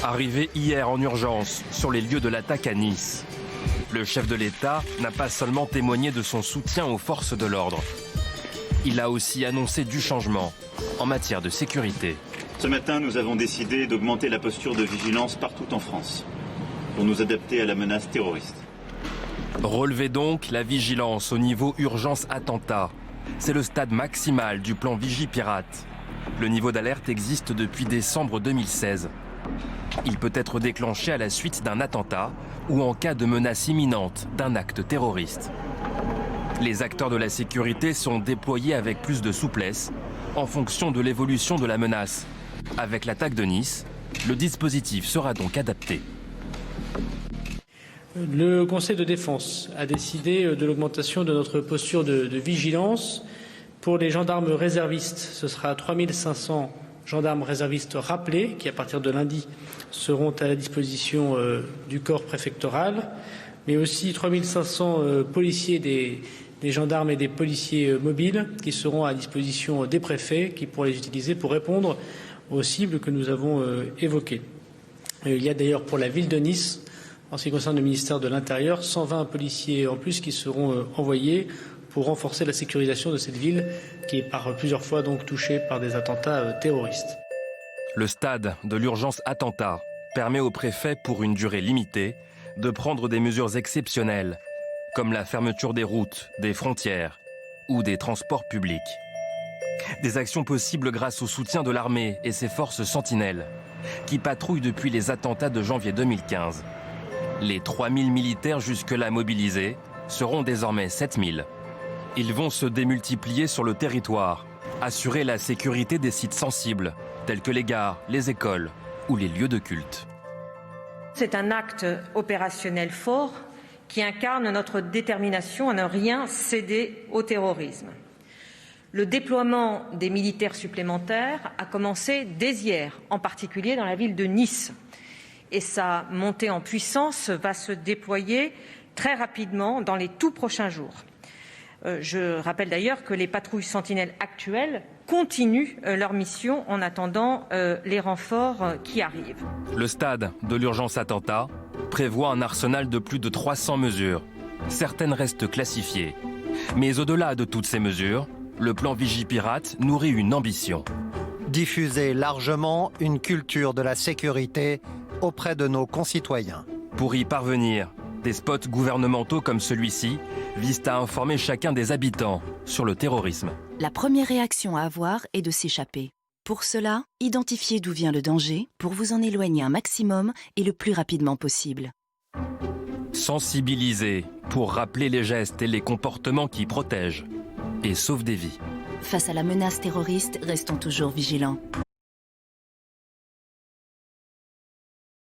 Arrivé hier en urgence sur les lieux de l'attaque à Nice, le chef de l'État n'a pas seulement témoigné de son soutien aux forces de l'ordre. Il a aussi annoncé du changement en matière de sécurité. Ce matin, nous avons décidé d'augmenter la posture de vigilance partout en France pour nous adapter à la menace terroriste. Relever donc la vigilance au niveau urgence attentat. C'est le stade maximal du plan Vigipirate. Le niveau d'alerte existe depuis décembre 2016. Il peut être déclenché à la suite d'un attentat ou en cas de menace imminente d'un acte terroriste. Les acteurs de la sécurité sont déployés avec plus de souplesse en fonction de l'évolution de la menace. Avec l'attaque de Nice, le dispositif sera donc adapté. Le Conseil de défense a décidé de l'augmentation de notre posture de vigilance. Pour les gendarmes réservistes, ce sera 3500 gendarmes réservistes rappelés qui, à partir de lundi, seront à la disposition du corps préfectoral, mais aussi 3500 policiers des gendarmes et des policiers mobiles qui seront à disposition des préfets, qui pourront les utiliser pour répondre aux cibles que nous avons évoquées. Il y a d'ailleurs pour la ville de Nice, en ce qui concerne le ministère de l'Intérieur, 120 policiers en plus qui seront envoyés pour renforcer la sécurisation de cette ville qui est par plusieurs fois donc touchée par des attentats terroristes. Le stade de l'urgence attentat permet au préfet, pour une durée limitée, de prendre des mesures exceptionnelles, comme la fermeture des routes, des frontières ou des transports publics. Des actions possibles grâce au soutien de l'armée et ses forces sentinelles, qui patrouillent depuis les attentats de janvier 2015. Les 3000 militaires jusque-là mobilisés seront désormais 7000. Ils vont se démultiplier sur le territoire, assurer la sécurité des sites sensibles, tels que les gares, les écoles ou les lieux de culte. C'est un acte opérationnel fort qui incarne notre détermination à ne rien céder au terrorisme. Le déploiement des militaires supplémentaires a commencé dès hier, en particulier dans la ville de Nice. Et sa montée en puissance va se déployer très rapidement dans les tout prochains jours. Je rappelle d'ailleurs que les patrouilles sentinelles actuelles continuent leur mission en attendant les renforts qui arrivent. Le stade de l'urgence attentat prévoit un arsenal de plus de 300 mesures. Certaines restent classifiées. Mais au-delà de toutes ces mesures, le plan Vigipirate nourrit une ambition. Diffuser largement une culture de la sécurité auprès de nos concitoyens. Pour y parvenir, des spots gouvernementaux comme celui-ci visent à informer chacun des habitants sur le terrorisme. La première réaction à avoir est de s'échapper. Pour cela, identifiez d'où vient le danger pour vous en éloigner un maximum et le plus rapidement possible. Sensibiliser pour rappeler les gestes et les comportements qui protègent et sauvent des vies. Face à la menace terroriste, restons toujours vigilants.